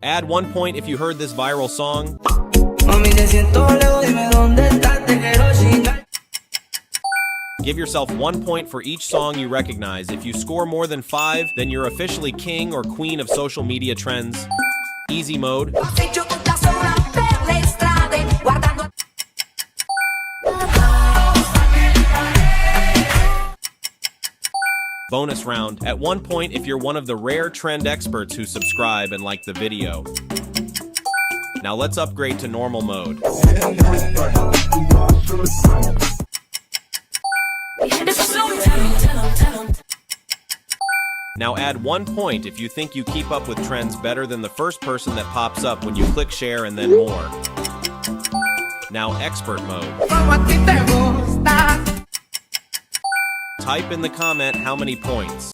Add 1 point if you heard this viral song. Give yourself 1 point for each song you recognize. If you score more than 5, then you're officially king or queen of social media trends. Easy mode. Bonus round. At 1 point if you're one of the rare trend experts who subscribe and like the video. Now let's upgrade to normal mode. Now add 1 point if you think you keep up with trends better than the first person that pops up when you click share and then more. Now expert mode. Type in the comment how many points.